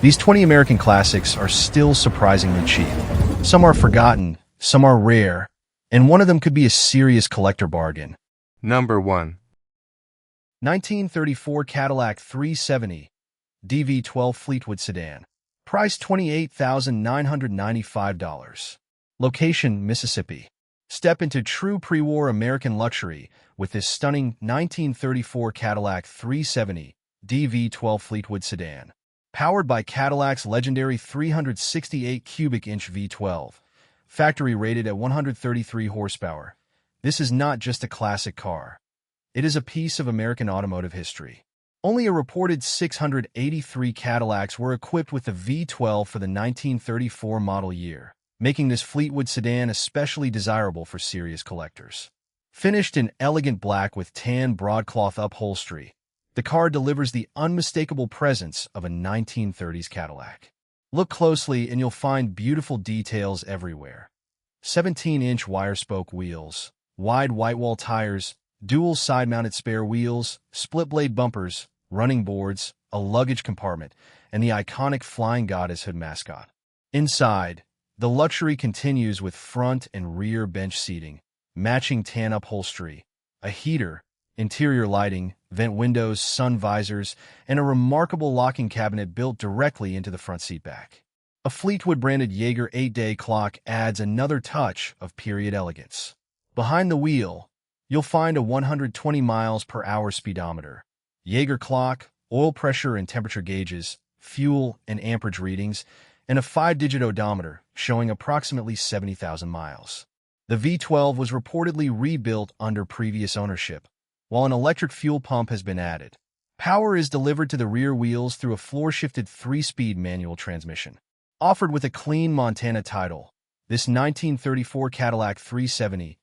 These 20 American classics are still surprisingly cheap. Some are forgotten, some are rare, and one of them could be a serious collector bargain. Number 1. 1934 Cadillac 370 DV12 Fleetwood Sedan. Price $28,995. Location, Mississippi. Step into true pre-war American luxury with this stunning 1934 Cadillac 370 DV12 Fleetwood Sedan. Powered by Cadillac's legendary 368 cubic inch V12, factory rated at 133 horsepower. This is not just a classic car. It is a piece of American automotive history. Only a reported 683 Cadillacs were equipped with the V12 for the 1934 model year, making this Fleetwood sedan especially desirable for serious collectors. Finished in elegant black with tan broadcloth upholstery, the car delivers the unmistakable presence of a 1930s Cadillac. Look closely and you'll find beautiful details everywhere. 17-inch wire-spoke wheels, wide whitewall tires, dual side-mounted spare wheels, split-blade bumpers, running boards, a luggage compartment, and the iconic Flying Goddess hood mascot. Inside, the luxury continues with front and rear bench seating, matching tan upholstery, a heater, interior lighting, vent windows, sun visors, and a remarkable locking cabinet built directly into the front seat back. A Fleetwood-branded Jaeger 8-day clock adds another touch of period elegance. Behind the wheel, you'll find a 120 miles per hour speedometer, Jaeger clock, oil pressure and temperature gauges, fuel and amperage readings, and a 5-digit odometer showing approximately 70,000 miles. The V12 was reportedly rebuilt under previous ownership, while an electric fuel pump has been added. Power is delivered to the rear wheels through a floor-shifted 3-speed manual transmission. Offered with a clean Montana title, this 1934 Cadillac 370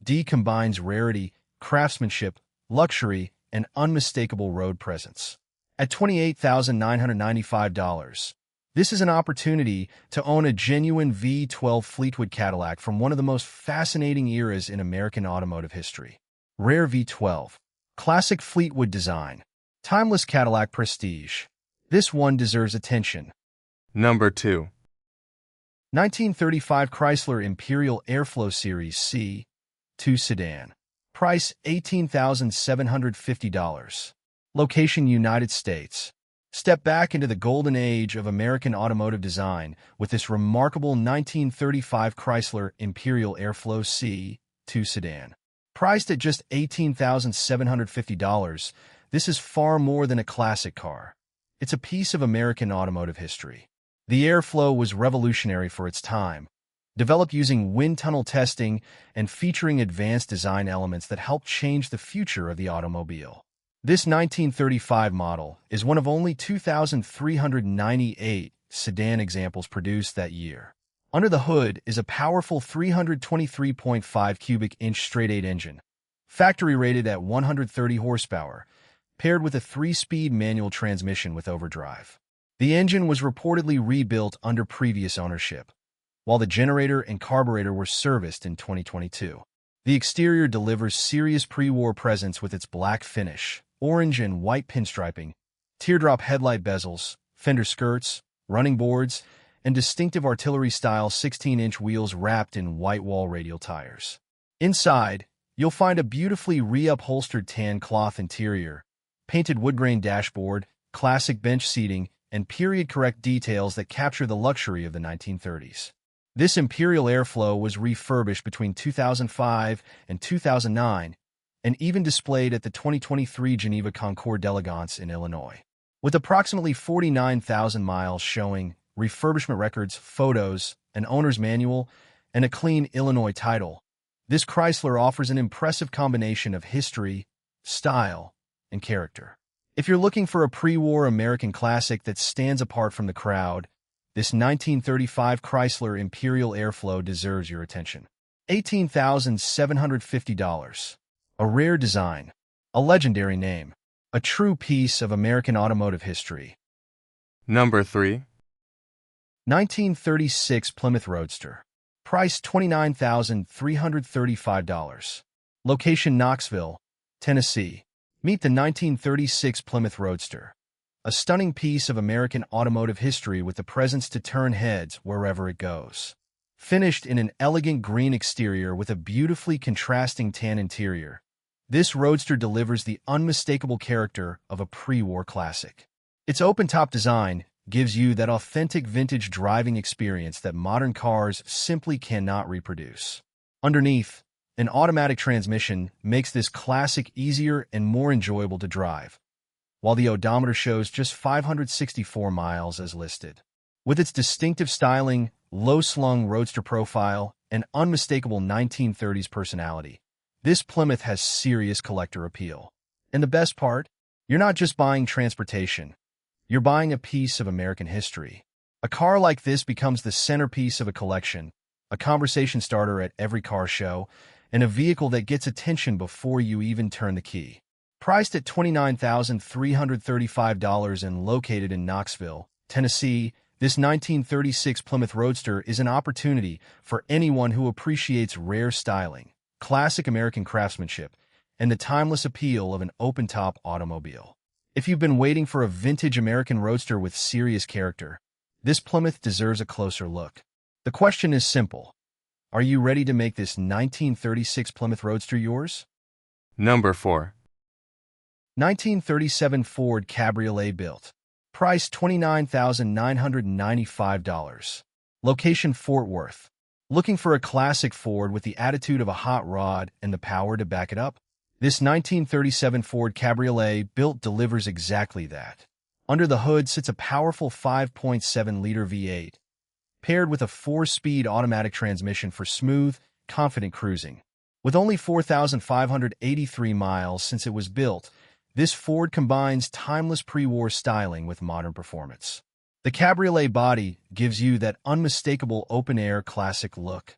D combines rarity, craftsmanship, luxury, and unmistakable road presence. At $28,995, this is an opportunity to own a genuine V12 Fleetwood Cadillac from one of the most fascinating eras in American automotive history. Rare V12. Classic Fleetwood design. Timeless Cadillac prestige. This one deserves attention. Number 2. 1935 Chrysler Imperial Airflow Series C. 2 sedan. Price $18,750. Location, United States. Step back into the golden age of American automotive design with this remarkable 1935 Chrysler Imperial Airflow C2 sedan. Priced at just $18,750, this is far more than a classic car. It's a piece of American automotive history. The Airflow was revolutionary for its time, developed using wind tunnel testing and featuring advanced design elements that helped change the future of the automobile. This 1935 model is one of only 2,398 sedan examples produced that year. Under the hood is a powerful 323.5 cubic inch straight-eight engine, factory rated at 130 horsepower, paired with a 3-speed manual transmission with overdrive. The engine was reportedly rebuilt under previous ownership, while the generator and carburetor were serviced in 2022. The exterior delivers serious pre-war presence with its black finish, orange and white pinstriping, teardrop headlight bezels, fender skirts, running boards, and distinctive artillery-style 16-inch wheels wrapped in white wall radial tires. Inside, you'll find a beautifully re-upholstered tan cloth interior, painted wood-grain dashboard, classic bench seating, and period-correct details that capture the luxury of the 1930s. This Imperial Airflow was refurbished between 2005 and 2009 and even displayed at the 2023 Geneva Concours d'Elegance in Illinois. With approximately 49,000 miles showing, refurbishment records, photos, an owner's manual, and a clean Illinois title, this Chrysler offers an impressive combination of history, style, and character. If you're looking for a pre-war American classic that stands apart from the crowd, this 1935 Chrysler Imperial Airflow deserves your attention. $18,750. A rare design, a legendary name, a true piece of American automotive history. Number 3. 1936 Plymouth Roadster. Price $29,335. Location, Knoxville, Tennessee. Meet the 1936 Plymouth Roadster. a stunning piece of American automotive history with the presence to turn heads wherever it goes. Finished in an elegant green exterior with a beautifully contrasting tan interior, this Roadster delivers the unmistakable character of a pre-war classic. Its open-top design gives you that authentic vintage driving experience that modern cars simply cannot reproduce. Underneath, an automatic transmission makes this classic easier and more enjoyable to drive, while the odometer shows just 564 miles as listed. With its distinctive styling, low-slung Roadster profile, and unmistakable 1930s personality, this Plymouth has serious collector appeal. And the best part? You're not just buying transportation. You're buying a piece of American history. A car like this becomes the centerpiece of a collection, a conversation starter at every car show, and a vehicle that gets attention before you even turn the key. Priced at $29,335 and located in Knoxville, Tennessee, this 1936 Plymouth Roadster is an opportunity for anyone who appreciates rare styling, classic American craftsmanship, and the timeless appeal of an open-top automobile. If you've been waiting for a vintage American Roadster with serious character, this Plymouth deserves a closer look. The question is simple. Are you ready to make this 1936 Plymouth Roadster yours? Number 4. 1937 Ford Cabriolet built. Price $29,995. Location Fort Worth. Looking for a classic Ford with the attitude of a hot rod and the power to back it up? This 1937 Ford Cabriolet built delivers exactly that. Under the hood sits a powerful 5.7-liter V8, paired with a 4-speed automatic transmission for smooth, confident cruising. With only 4,583 miles since it was built, this Ford combines timeless pre-war styling with modern performance. The Cabriolet body gives you that unmistakable open-air classic look.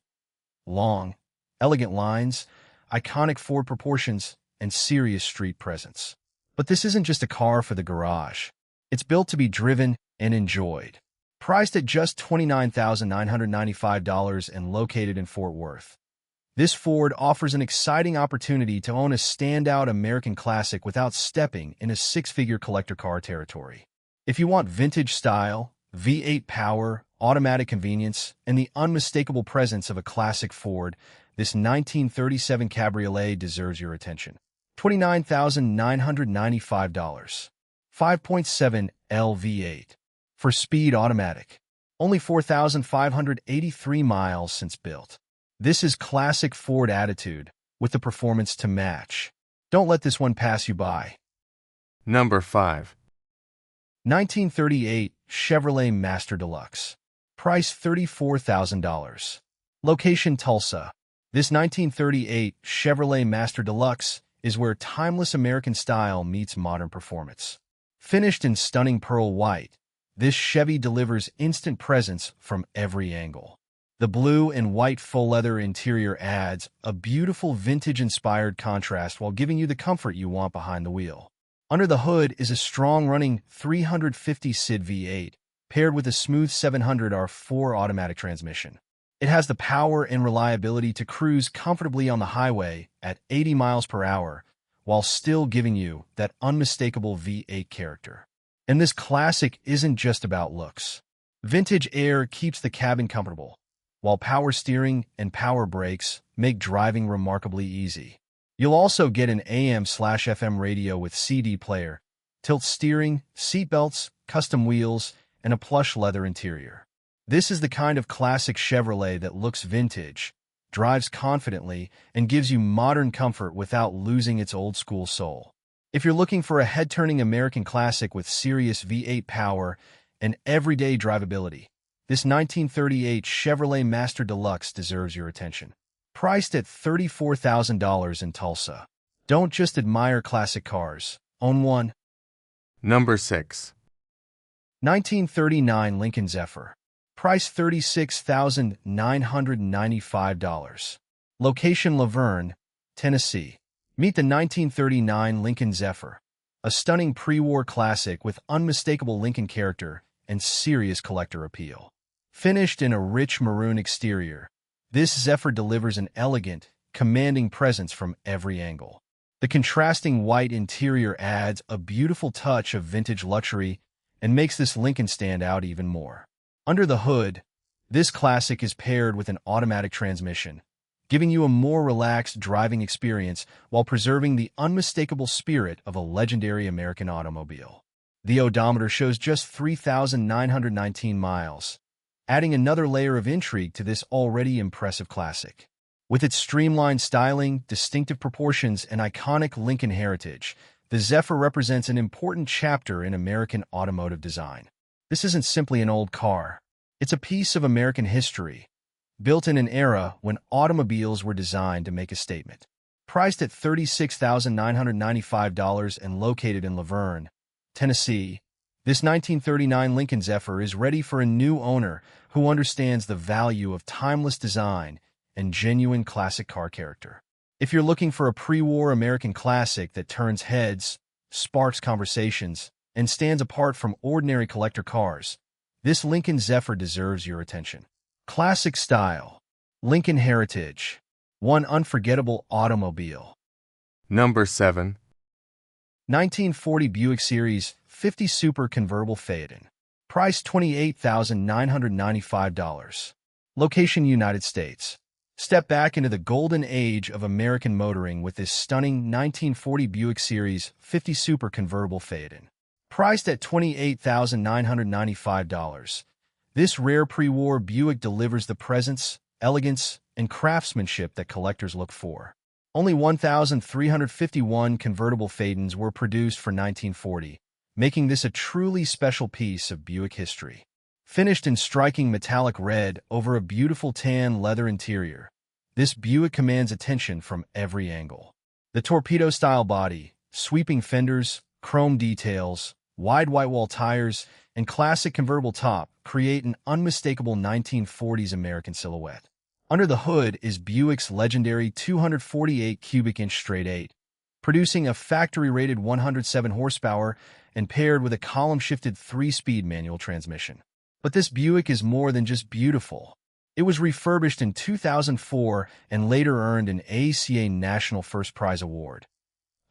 Long, elegant lines, iconic Ford proportions, and serious street presence. But this isn't just a car for the garage. It's built to be driven and enjoyed. Priced at just $29,995 and located in Fort Worth, this Ford offers an exciting opportunity to own a standout American classic without stepping into six-figure collector car territory. If you want vintage style, V8 power, automatic convenience, and the unmistakable presence of a classic Ford, this 1937 Cabriolet deserves your attention. $29,995. 5.7 LV8. For speed automatic. Only 4,583 miles since built. This is classic Ford attitude, with the performance to match. Don't let this one pass you by. Number 5. 1938 Chevrolet Master Deluxe. Price $34,000. Location Tulsa. This 1938 Chevrolet Master Deluxe is where timeless American style meets modern performance. Finished in stunning pearl white, this Chevy delivers instant presence from every angle. The blue and white faux leather interior adds a beautiful vintage-inspired contrast while giving you the comfort you want behind the wheel. Under the hood is a strong-running 350 SID V8, paired with a smooth 700R4 automatic transmission. It has the power and reliability to cruise comfortably on the highway at 80 miles per hour, while still giving you that unmistakable V8 character. And this classic isn't just about looks. Vintage air keeps the cabin comfortable, while power steering and power brakes make driving remarkably easy. You'll also get an AM/FM radio with CD player, tilt steering, seatbelts, custom wheels, and a plush leather interior. This is the kind of classic Chevrolet that looks vintage, drives confidently, and gives you modern comfort without losing its old-school soul. If you're looking for a head-turning American classic with serious V8 power and everyday drivability, this 1938 Chevrolet Master Deluxe deserves your attention. Priced at $34,000 in Tulsa. Don't just admire classic cars, own one. Number 6. 1939 Lincoln Zephyr. Price $36,995. Location Laverne, Tennessee. Meet the 1939 Lincoln Zephyr, a stunning pre-war classic with unmistakable Lincoln character and serious collector appeal. Finished in a rich maroon exterior, this Zephyr delivers an elegant, commanding presence from every angle. The contrasting white interior adds a beautiful touch of vintage luxury and makes this Lincoln stand out even more. Under the hood, this classic is paired with an automatic transmission, giving you a more relaxed driving experience while preserving the unmistakable spirit of a legendary American automobile. The odometer shows just 3,919 miles, adding another layer of intrigue to this already impressive classic. With its streamlined styling, distinctive proportions, and iconic Lincoln heritage, the Zephyr represents an important chapter in American automotive design. This isn't simply an old car. It's a piece of American history, built in an era when automobiles were designed to make a statement. Priced at $36,995 and located in Laverne, Tennessee, this 1939 Lincoln Zephyr is ready for a new owner who understands the value of timeless design and genuine classic car character. If you're looking for a pre-war American classic that turns heads, sparks conversations, and stands apart from ordinary collector cars, this Lincoln Zephyr deserves your attention. Classic style, Lincoln heritage, one unforgettable automobile. Number 7. 1940 Buick Series 50 Super Convertible Phaeton. Price $28,995. Location United States. Step back into the golden age of American motoring with this stunning 1940 Buick Series 50 Super Convertible Phaeton. Priced at $28,995. This rare pre-war Buick delivers the presence, elegance, and craftsmanship that collectors look for. Only 1,351 convertible Phaetons were produced for 1940, making this a truly special piece of Buick history. Finished in striking metallic red over a beautiful tan leather interior, this Buick commands attention from every angle. The torpedo-style body, sweeping fenders, chrome details, wide whitewall tires, and classic convertible top create an unmistakable 1940s American silhouette. Under the hood is Buick's legendary 248 cubic inch straight 8, producing a factory-rated 107 horsepower and paired with a column-shifted 3-speed manual transmission. But this Buick is more than just beautiful. It was refurbished in 2004 and later earned an ACA National First Prize Award,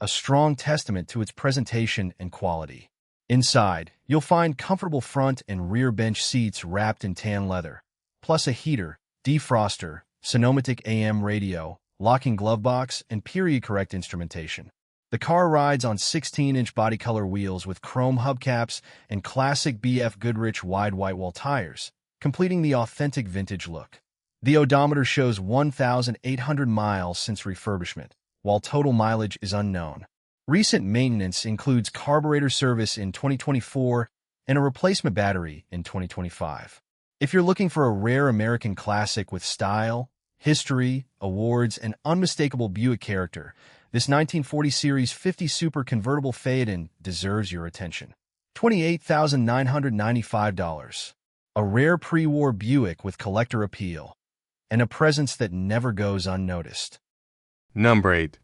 a strong testament to its presentation and quality. Inside, you'll find comfortable front and rear bench seats wrapped in tan leather, plus a heater, defroster, Sonomatic AM radio, locking glove box, and period-correct instrumentation. The car rides on 16-inch body color wheels with chrome hubcaps and classic BF Goodrich wide whitewall tires, completing the authentic vintage look. The odometer shows 1,800 miles since refurbishment, while total mileage is unknown. Recent maintenance includes carburetor service in 2024 and a replacement battery in 2025. If you're looking for a rare American classic with style, history, awards, and unmistakable Buick character, this 1940 Series 50 Super Convertible Phaeton deserves your attention. $28,995. A rare pre-war Buick with collector appeal, and a presence that never goes unnoticed. Number 8.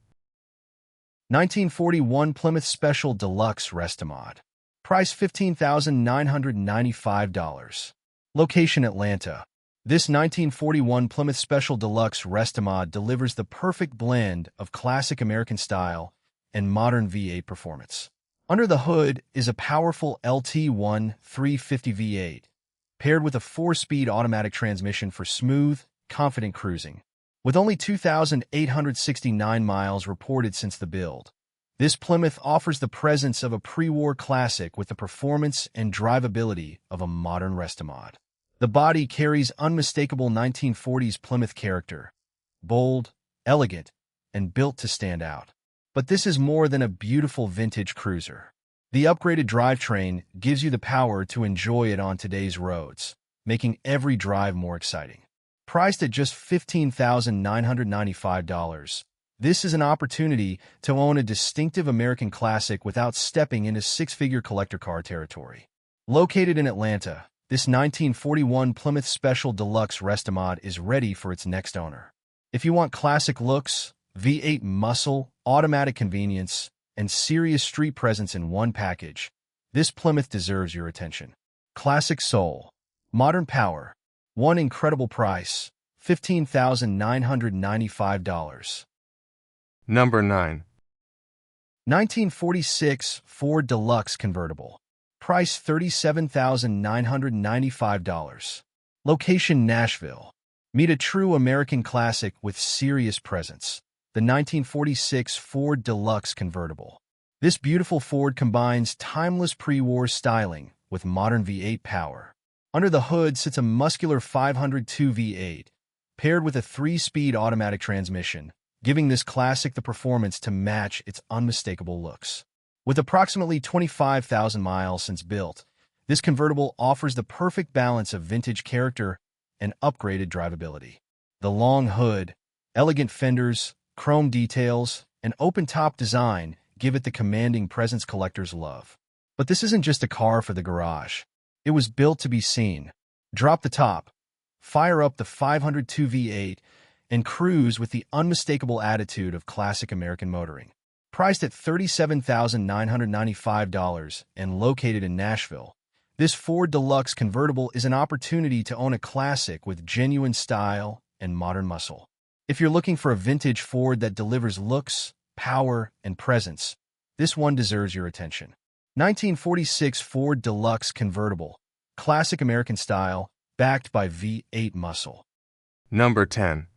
1941 Plymouth Special Deluxe Restomod. Price $15,995. Location Atlanta. This 1941 Plymouth Special Deluxe Restomod delivers the perfect blend of classic American style and modern V8 performance. Under the hood is a powerful LT1 350 V8, paired with a 4-speed automatic transmission for smooth, confident cruising. With only 2,869 miles reported since the build, this Plymouth offers the presence of a pre-war classic with the performance and drivability of a modern Restomod. The body carries unmistakable 1940s Plymouth character, bold, elegant, and built to stand out. But this is more than a beautiful vintage cruiser. The upgraded drivetrain gives you the power to enjoy it on today's roads, making every drive more exciting. Priced at just $15,995, this is an opportunity to own a distinctive American classic without stepping into six-figure collector car territory. Located in Atlanta, this 1941 Plymouth Special Deluxe Restomod is ready for its next owner. If you want classic looks, V8 muscle, automatic convenience, and serious street presence in one package, this Plymouth deserves your attention. Classic soul, modern power, one incredible price, $15,995. Number 9. 1946 Ford Deluxe Convertible. Price $37,995. Location Nashville. Meet a true American classic with serious presence. The 1946 Ford Deluxe Convertible. This beautiful Ford combines timeless pre-war styling with modern V8 power. Under the hood sits a muscular 502 V8, paired with a 3-speed automatic transmission, giving this classic the performance to match its unmistakable looks. With approximately 25,000 miles since built, this convertible offers the perfect balance of vintage character and upgraded drivability. The long hood, elegant fenders, chrome details, and open-top design give it the commanding presence collectors love. But this isn't just a car for the garage. It was built to be seen. Drop the top, fire up the 502 V8, and cruise with the unmistakable attitude of classic American motoring. Priced at $37,995 and located in Nashville, this Ford Deluxe Convertible is an opportunity to own a classic with genuine style and modern muscle. If you're looking for a vintage Ford that delivers looks, power, and presence, this one deserves your attention. 1946 Ford Deluxe Convertible. Classic American style, backed by V8 muscle. Number 10.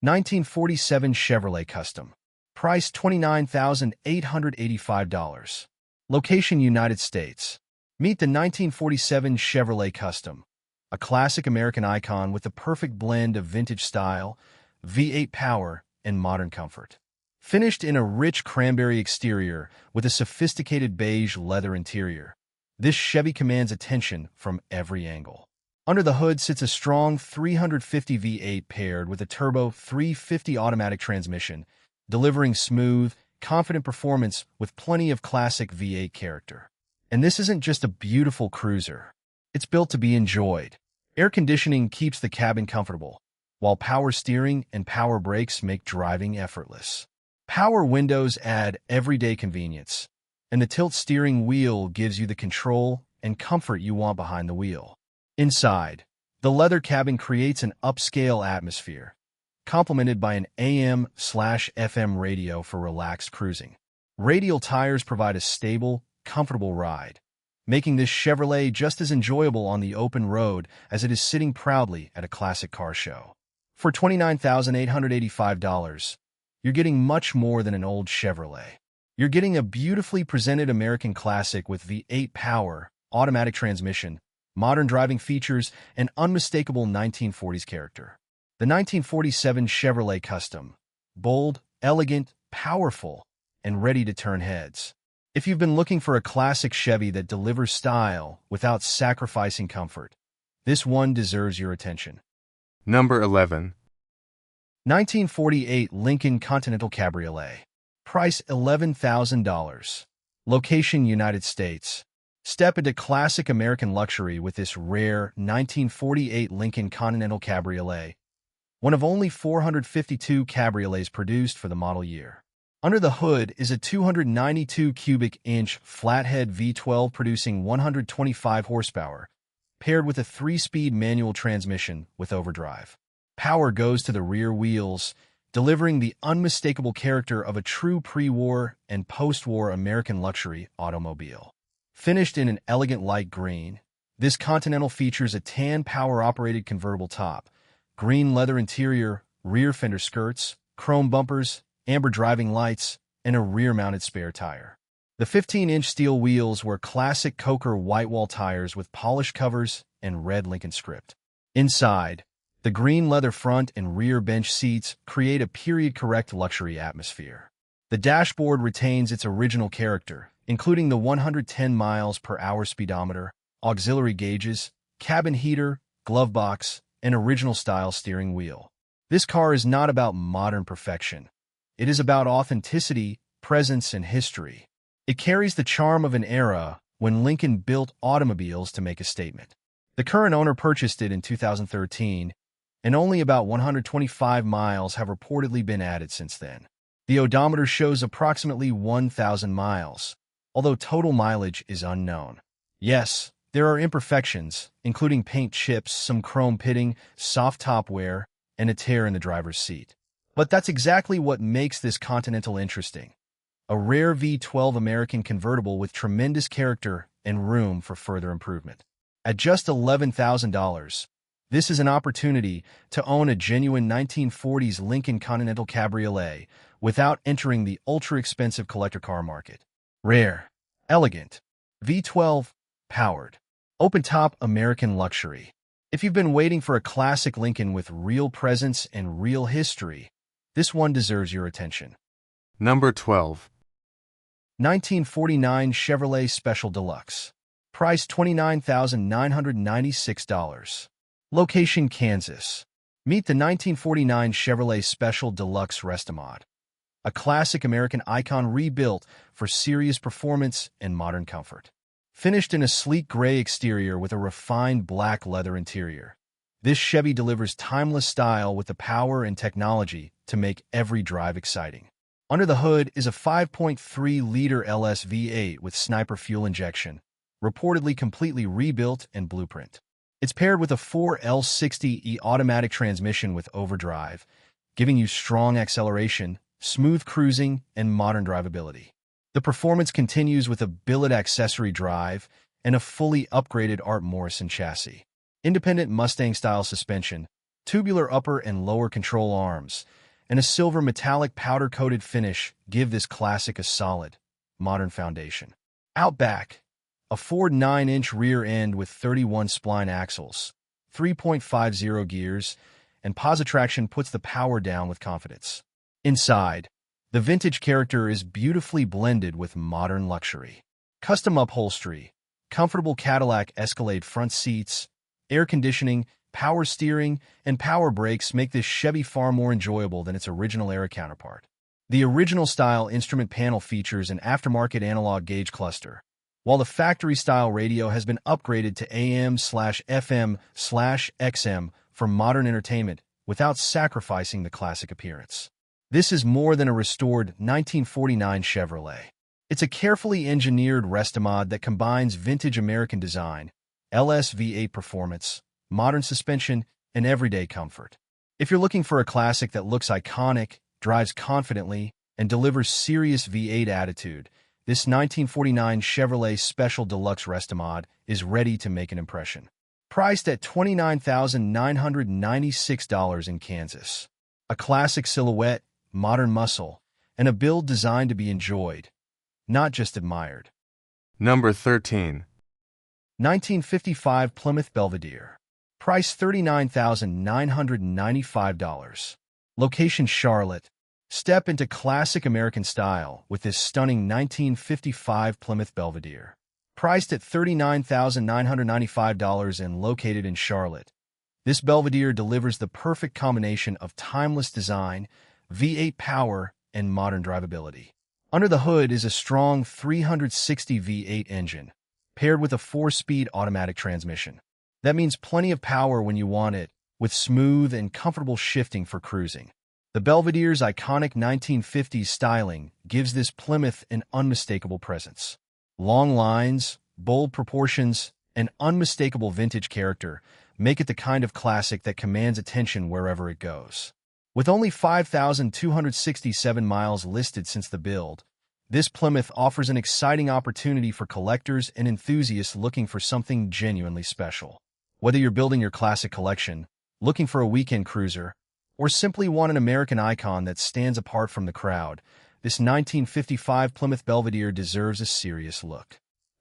1947 Chevrolet Custom. Price $29,885. Location United States. Meet the 1947 Chevrolet Custom, a classic American icon with the perfect blend of vintage style, V8 power, and modern comfort. Finished in a rich cranberry exterior with a sophisticated beige leather interior, this Chevy commands attention from every angle. Under the hood sits a strong 350 V8 paired with a turbo 350 automatic transmission, delivering smooth, confident performance with plenty of classic V8 character. And this isn't just a beautiful cruiser. It's built to be enjoyed. Air conditioning keeps the cabin comfortable, while power steering and power brakes make driving effortless. Power windows add everyday convenience, and the tilt steering wheel gives you the control and comfort you want behind the wheel. Inside, the leather cabin creates an upscale atmosphere, complemented by an AM/FM radio for relaxed cruising. Radial tires provide a stable, comfortable ride, making this Chevrolet just as enjoyable on the open road as it is sitting proudly at a classic car show. For $29,885, you're getting much more than an old Chevrolet. You're getting a beautifully presented American classic with V8 power, automatic transmission, modern driving features, and unmistakable 1940s character. The 1947 Chevrolet Custom. Bold, elegant, powerful, and ready to turn heads. If you've been looking for a classic Chevy that delivers style without sacrificing comfort, this one deserves your attention. Number 11. 1948 Lincoln Continental Cabriolet. Price $11,000. Location United States. Step into classic American luxury with this rare 1948 Lincoln Continental Cabriolet, one of only 452 cabriolets produced for the model year. Under the hood is a 292 cubic inch flathead V12 producing 125 horsepower, paired with a 3-speed manual transmission with overdrive. Power goes to the rear wheels, delivering the unmistakable character of a true pre-war and post-war American luxury automobile. Finished in an elegant light green, this Continental features a tan power-operated convertible top, green leather interior, rear fender skirts, chrome bumpers, amber driving lights, and a rear-mounted spare tire. The 15-inch steel wheels were classic Coker whitewall tires with polished covers and red Lincoln script. Inside, the green leather front and rear bench seats create a period-correct luxury atmosphere. The dashboard retains its original character, including the 110 miles per hour speedometer, auxiliary gauges, cabin heater, glove box, and original-style steering wheel. This car is not about modern perfection. It is about authenticity, presence, and history. It carries the charm of an era when Lincoln built automobiles to make a statement. The current owner purchased it in 2013, and only about 125 miles have reportedly been added since then. The odometer shows approximately 1,000 miles, although total mileage is unknown. Yes, there are imperfections, including paint chips, some chrome pitting, soft top wear, and a tear in the driver's seat. But that's exactly what makes this Continental interesting. a rare V12 American convertible with tremendous character and room for further improvement. At just $11,000, this is an opportunity to own a genuine 1940s Lincoln Continental Cabriolet without entering the ultra-expensive collector car market. Rare, elegant, V12, powered, open-top American luxury. If you've been waiting for a classic Lincoln with real presence and real history, this one deserves your attention. Number 12. 1949 Chevrolet Special Deluxe. Price $29,996. Location Kansas. Meet the 1949 Chevrolet Special Deluxe Restomod, a classic American icon rebuilt for serious performance and modern comfort. Finished in a sleek gray exterior with a refined black leather interior, this Chevy delivers timeless style with the power and technology to make every drive exciting. Under the hood is a 5.3-liter LS V8 with sniper fuel injection, reportedly completely rebuilt and blueprint. It's paired with a 4L60E automatic transmission with overdrive, giving you strong acceleration, smooth cruising, and modern drivability. The performance continues with a billet accessory drive and a fully upgraded Art Morrison chassis. Independent Mustang-style suspension, tubular upper and lower control arms, and a silver metallic powder-coated finish give this classic a solid, modern foundation. Out back, a Ford 9-inch rear end with 31 spline axles, 3.50 gears, and Positraction puts the power down with confidence. Inside, the vintage character is beautifully blended with modern luxury. Custom upholstery, comfortable Cadillac Escalade front seats, air conditioning, power steering, and power brakes make this Chevy far more enjoyable than its original era counterpart. The original-style instrument panel features an aftermarket analog gauge cluster, while the factory-style radio has been upgraded to AM/FM/XM for modern entertainment without sacrificing the classic appearance. This is more than a restored 1949 Chevrolet. It's a carefully engineered Restomod that combines vintage American design, LS V8 performance, modern suspension, and everyday comfort. If you're looking for a classic that looks iconic, drives confidently, and delivers serious V8 attitude, this 1949 Chevrolet Special Deluxe Restomod is ready to make an impression. Priced at $29,996 in Kansas. A classic silhouette, modern muscle, and a build designed to be enjoyed, not just admired. Number 13. 1955 Plymouth Belvedere. Price $39,995. Location Charlotte. Step into classic American style with this stunning 1955 Plymouth Belvedere. Priced at $39,995 and located in Charlotte, this Belvedere delivers the perfect combination of timeless design, V8 power, and modern drivability. Under the hood is a strong 360 V8 engine, paired with a 4-speed automatic transmission. That means plenty of power when you want it, with smooth and comfortable shifting for cruising. The Belvedere's iconic 1950s styling gives this Plymouth an unmistakable presence. Long lines, bold proportions, and unmistakable vintage character make it the kind of classic that commands attention wherever it goes. With only 5,267 miles listed since the build, this Plymouth offers an exciting opportunity for collectors and enthusiasts looking for something genuinely special. Whether you're building your classic collection, looking for a weekend cruiser, or simply want an American icon that stands apart from the crowd, this 1955 Plymouth Belvedere deserves a serious look.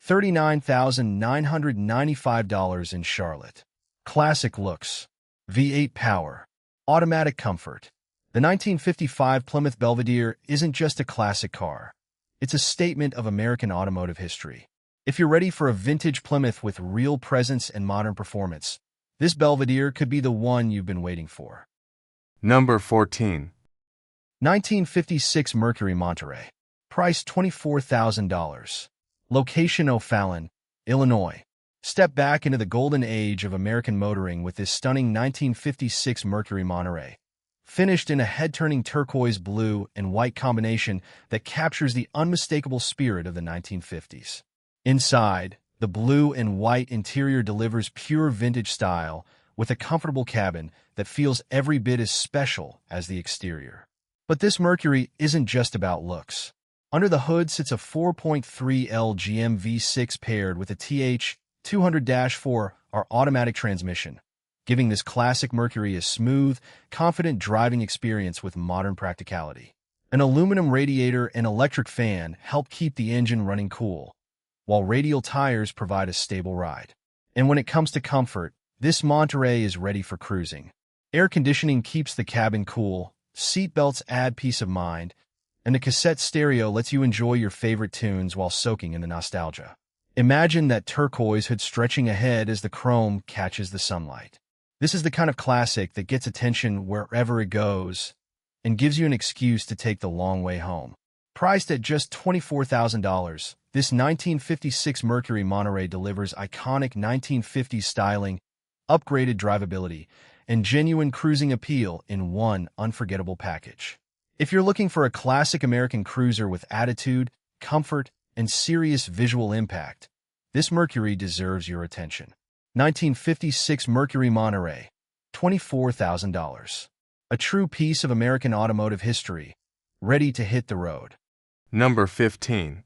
$39,995 in Charlotte. Classic looks, V8 power, automatic comfort. The 1955 Plymouth Belvedere isn't just a classic car. It's a statement of American automotive history. If you're ready for a vintage Plymouth with real presence and modern performance, this Belvedere could be the one you've been waiting for. Number 14. 1956 Mercury Monterey. Price $24,000. Location O'Fallon, Illinois. Step back into the golden age of American motoring with this stunning 1956 Mercury Monterey. Finished in a head-turning turquoise blue and white combination that captures the unmistakable spirit of the 1950s. Inside, the blue and white interior delivers pure vintage style with a comfortable cabin that feels every bit as special as the exterior. But this Mercury isn't just about looks. Under the hood sits a 4.3L GM V6 paired with a TH200-4R automatic transmission, giving this classic Mercury a smooth, confident driving experience with modern practicality. An aluminum radiator and electric fan help keep the engine running cool, while radial tires provide a stable ride. And when it comes to comfort, this Monterey is ready for cruising. Air conditioning keeps the cabin cool, seat belts add peace of mind, and the cassette stereo lets you enjoy your favorite tunes while soaking in the nostalgia. Imagine that turquoise hood stretching ahead as the chrome catches the sunlight. This is the kind of classic that gets attention wherever it goes and gives you an excuse to take the long way home. Priced at just $24,000, this 1956 Mercury Monterey delivers iconic 1950s styling, upgraded drivability, and genuine cruising appeal in one unforgettable package. If you're looking for a classic American cruiser with attitude, comfort, and serious visual impact, this Mercury deserves your attention. 1956 Mercury Monterey, $24,000. A true piece of American automotive history, ready to hit the road. Number 15.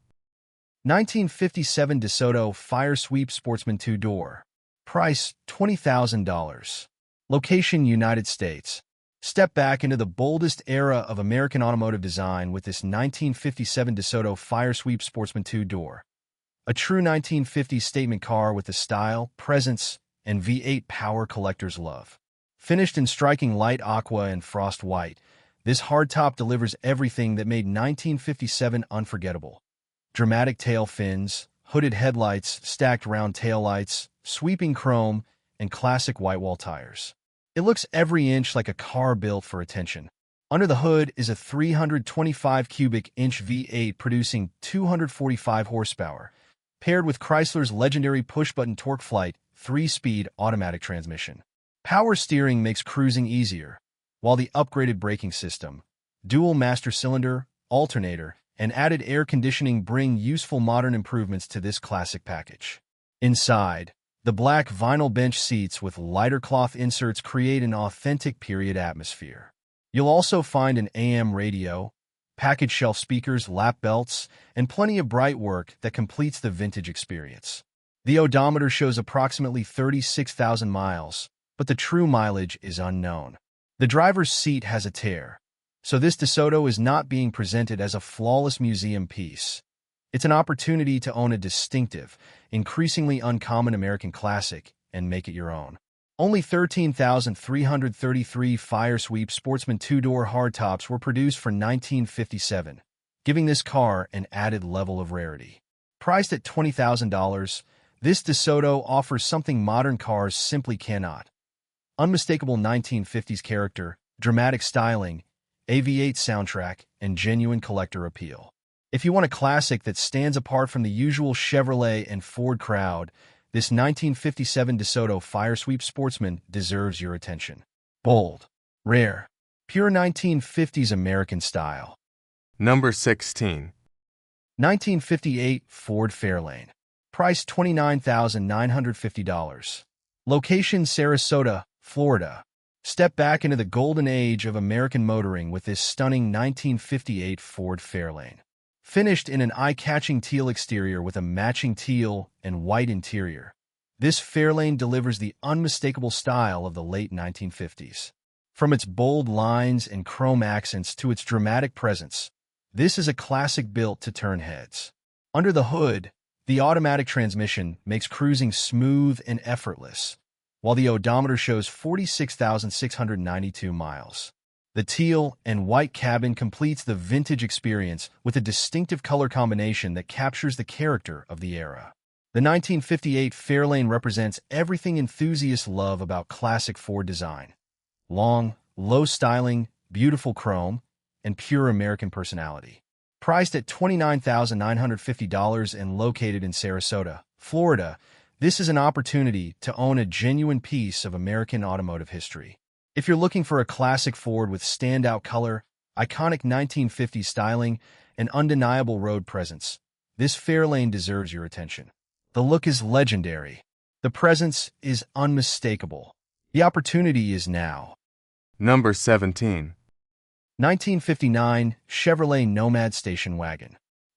1957 DeSoto Firesweep Sportsman 2-door. Price, $20,000. Location, United States. Step back into the boldest era of American automotive design with this 1957 DeSoto Firesweep Sportsman 2-door. A true 1950s statement car with the style, presence, and V8 power collectors love. Finished in striking light aqua and frost white, this hardtop delivers everything that made 1957 unforgettable. Dramatic tail fins, hooded headlights, stacked round taillights, sweeping chrome, and classic white wall tires. It looks every inch like a car built for attention. Under the hood is a 325 cubic inch V8 producing 245 horsepower, paired with Chrysler's legendary push-button TorqueFlite 3-speed automatic transmission. Power steering makes cruising easier, while the upgraded braking system, dual master cylinder, alternator, and added air conditioning bring useful modern improvements to this classic package. Inside, the black vinyl bench seats with lighter cloth inserts create an authentic period atmosphere. You'll also find an AM radio, package shelf speakers, lap belts, and plenty of bright work that completes the vintage experience. The odometer shows approximately 36,000 miles, but the true mileage is unknown. The driver's seat has a tear, so this DeSoto is not being presented as a flawless museum piece. It's an opportunity to own a distinctive, increasingly uncommon American classic and make it your own. Only 13,333 Firesweep Sportsman 2-door hardtops were produced for 1957, giving this car an added level of rarity. Priced at $20,000, this DeSoto offers something modern cars simply cannot. Unmistakable 1950s character, dramatic styling, AV8 soundtrack, and genuine collector appeal. If you want a classic that stands apart from the usual Chevrolet and Ford crowd, this 1957 DeSoto Firesweep Sportsman deserves your attention. Bold, rare, pure 1950s American style. Number 16. 1958 Ford Fairlane. Price $29,950. Location Sarasota, Florida. Step back into the golden age of American motoring with this stunning 1958 Ford Fairlane. Finished in an eye-catching teal exterior with a matching teal and white interior, this Fairlane delivers the unmistakable style of the late 1950s. From its bold lines and chrome accents to its dramatic presence, this is a classic built to turn heads. Under the hood, the automatic transmission makes cruising smooth and effortless, while the odometer shows 46,692 miles. The teal and white cabin completes the vintage experience with a distinctive color combination that captures the character of the era. The 1958 Fairlane represents everything enthusiasts love about classic Ford design: long, low styling, beautiful chrome, and pure American personality. Priced at $29,950 and located in Sarasota, Florida, this is an opportunity to own a genuine piece of American automotive history. If you're looking for a classic Ford with standout color, iconic 1950s styling, and undeniable road presence, this Fairlane deserves your attention. The look is legendary. The presence is unmistakable. The opportunity is now. Number 17. 1959 Chevrolet Nomad Station Wagon.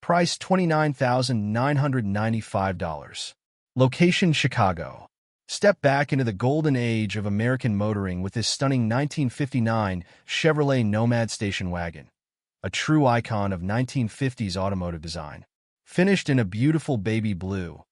Price $29,995. Location Chicago. Step back into the golden age of American motoring with this stunning 1959 Chevrolet Nomad station wagon, a true icon of 1950s automotive design. Finished in a beautiful baby blue,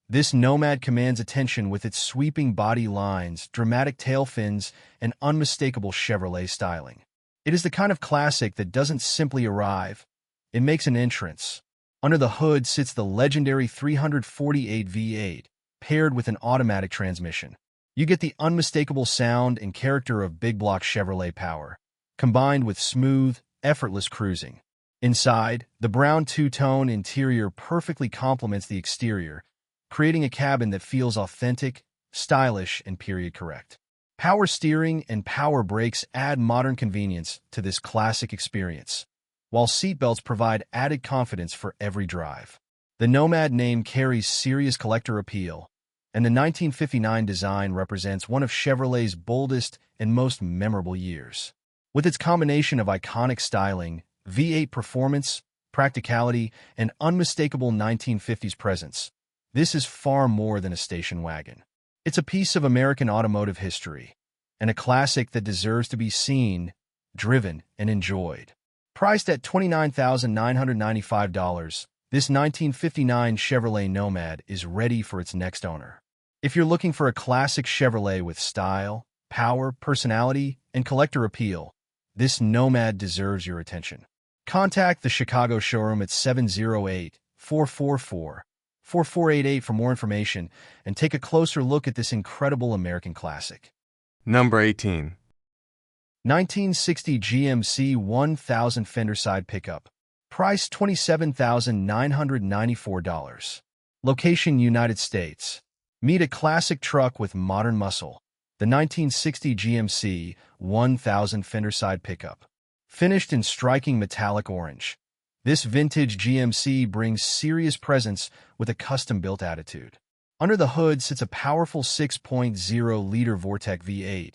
this Nomad commands attention with its sweeping body lines, dramatic tail fins, and unmistakable Chevrolet styling. It is the kind of classic that doesn't simply arrive, it makes an entrance. Under the hood sits the legendary 348 V8, paired with an automatic transmission. You get the unmistakable sound and character of big block Chevrolet power, combined with smooth, effortless cruising. Inside, the brown two-tone interior perfectly complements the exterior, creating a cabin that feels authentic, stylish, and period-correct. Power steering and power brakes add modern convenience to this classic experience, while seatbelts provide added confidence for every drive. The Nomad name carries serious collector appeal, and the 1959 design represents one of Chevrolet's boldest and most memorable years. With its combination of iconic styling, V8 performance, practicality, and unmistakable 1950s presence, this is far more than a station wagon. It's a piece of American automotive history, and a classic that deserves to be seen, driven, and enjoyed. Priced at $29,995, this 1959 Chevrolet Nomad is ready for its next owner. If you're looking for a classic Chevrolet with style, power, personality, and collector appeal, this Nomad deserves your attention. Contact the Chicago showroom at 708-444-4488 for more information and take a closer look at this incredible American classic. Number 18. 1960 GMC 1000 Fender Side Pickup. Price $27,994. Location United States. Meet a classic truck with modern muscle. The 1960 GMC 1000 Fender Side Pickup. Finished in striking metallic orange, this vintage GMC brings serious presence with a custom-built attitude. Under the hood sits a powerful 6.0-liter Vortec V8,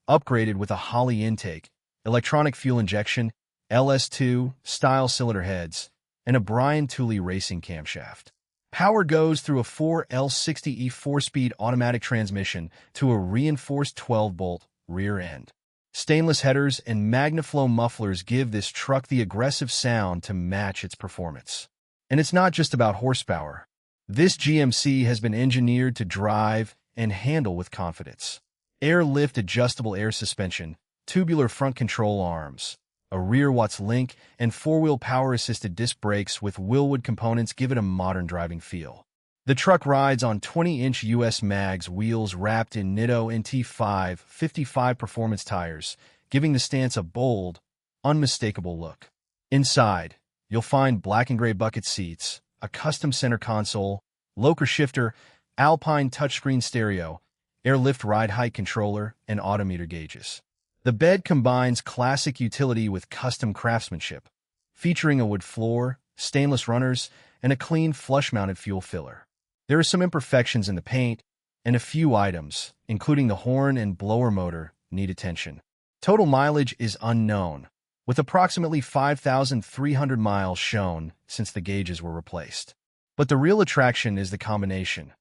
upgraded with a Holley intake, electronic fuel injection, LS2 style cylinder heads, and a Brian Tooley racing camshaft. Power goes through a 4L60E 4-speed automatic transmission to a reinforced 12-bolt rear end. Stainless headers and MagnaFlow mufflers give this truck the aggressive sound to match its performance. And it's not just about horsepower. This GMC has been engineered to drive and handle with confidence. Air-lift adjustable air suspension, tubular front control arms, a rear Watts link, and four-wheel power-assisted disc brakes with Willwood components give it a modern driving feel. The truck rides on 20-inch US mags wheels wrapped in Nitto NT5 55 performance tires, giving the stance a bold, unmistakable look. Inside, you'll find black and gray bucket seats, a custom center console, local shifter, Alpine touchscreen stereo, airlift ride height controller, and odometer gauges. The bed combines classic utility with custom craftsmanship, featuring a wood floor, stainless runners, and a clean flush-mounted fuel filler. There are some imperfections in the paint, and a few items, including the horn and blower motor, need attention. Total mileage is unknown, with approximately 5,300 miles shown since the gauges were replaced. But the real attraction is the combination.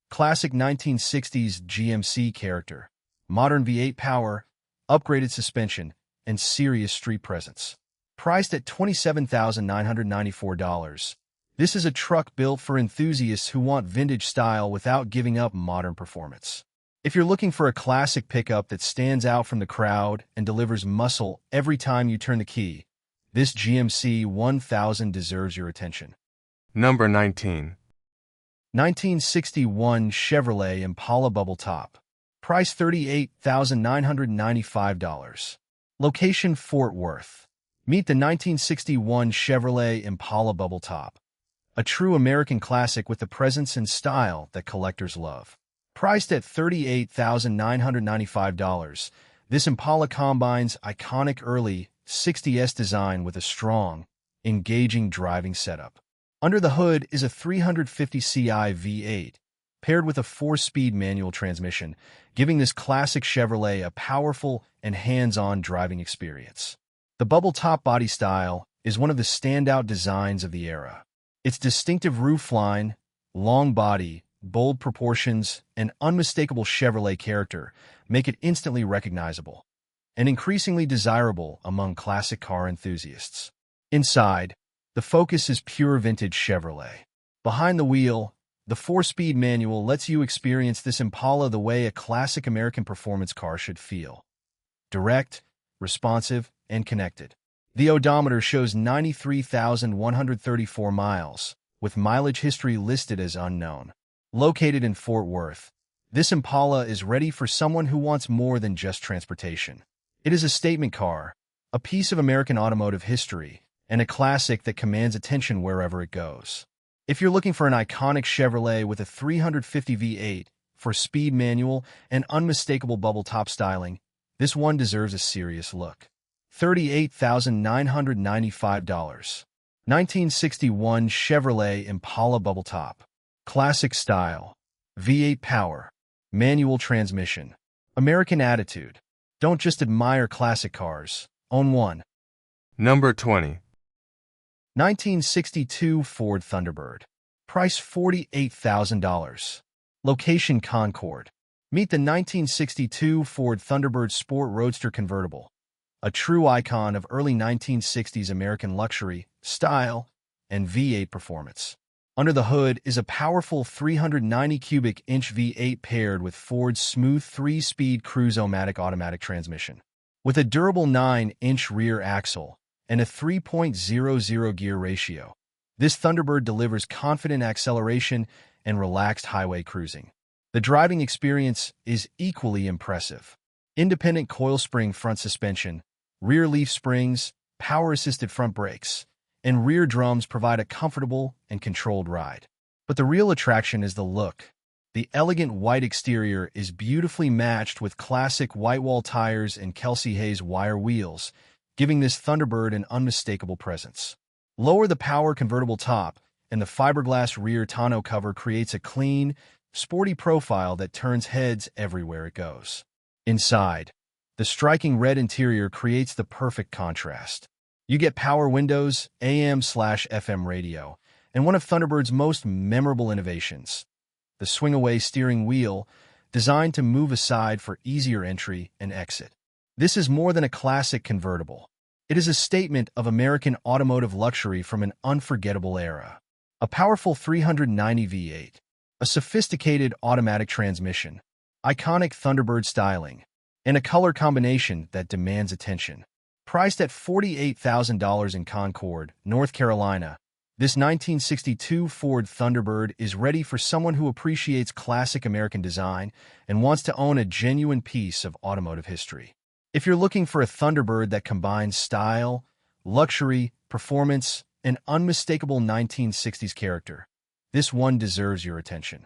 Classic 1960s GMC character, modern V8 power, upgraded suspension, and serious street presence. Priced at $27,994, this is a truck built for enthusiasts who want vintage style without giving up modern performance. If you're looking for a classic pickup that stands out from the crowd and delivers muscle every time you turn the key, this GMC 1000 deserves your attention. Number 19. 1961 Chevrolet Impala Bubble Top. Price $38,995. Location Fort Worth. Meet the 1961 Chevrolet Impala Bubble Top, a true American classic with the presence and style that collectors love. Priced at $38,995, this Impala combines iconic early 60s design with a strong, engaging driving setup. Under the hood is a 350 Ci V8, paired with a 4-speed manual transmission, giving this classic Chevrolet a powerful and hands-on driving experience. The bubble top body style is one of the standout designs of the era. Its distinctive roofline, long body, bold proportions, and unmistakable Chevrolet character make it instantly recognizable and increasingly desirable among classic car enthusiasts. Inside, the Focus is pure vintage Chevrolet. Behind the wheel, the 4-speed manual lets you experience this Impala the way a classic American performance car should feel. Direct, responsive, and connected. The odometer shows 93,134 miles, with mileage history listed as unknown. Located in Fort Worth, this Impala is ready for someone who wants more than just transportation. It is a statement car, a piece of American automotive history, and a classic that commands attention wherever it goes. If you're looking for an iconic Chevrolet with a 350 V8 for speed manual and unmistakable bubble-top styling, this one deserves a serious look. $38,995. 1961 Chevrolet Impala Bubble Top. Classic style. V8 power. Manual transmission. American attitude. Don't just admire classic cars. Own one. Number 20. 1962 Ford Thunderbird. Price $48,000. Location Concord. Meet the 1962 Ford Thunderbird Sport Roadster Convertible, a true icon of early 1960s American luxury, style, and V8 performance. Under the hood is a powerful 390 cubic inch V8 paired with Ford's smooth 3-speed Cruise-O-Matic automatic transmission. With a durable 9-inch rear axle and a 3.00 gear ratio, this Thunderbird delivers confident acceleration and relaxed highway cruising. The driving experience is equally impressive. Independent coil spring front suspension, rear leaf springs, power-assisted front brakes, and rear drums provide a comfortable and controlled ride. But the real attraction is the look. The elegant white exterior is beautifully matched with classic white-wall tires and Kelsey Hayes wire wheels, giving this Thunderbird an unmistakable presence. Lower the power convertible top, and the fiberglass rear tonneau cover creates a clean, sporty profile that turns heads everywhere it goes. Inside, the striking red interior creates the perfect contrast. You get power windows, AM/FM radio, and one of Thunderbird's most memorable innovations, the swing-away steering wheel, designed to move aside for easier entry and exit. This is more than a classic convertible. It is a statement of American automotive luxury from an unforgettable era. A powerful 390 V8, a sophisticated automatic transmission, iconic Thunderbird styling, and a color combination that demands attention. Priced at $48,000 in Concord, North Carolina, this 1962 Ford Thunderbird is ready for someone who appreciates classic American design and wants to own a genuine piece of automotive history. If you're looking for a Thunderbird that combines style, luxury, performance, and unmistakable 1960s character, this one deserves your attention.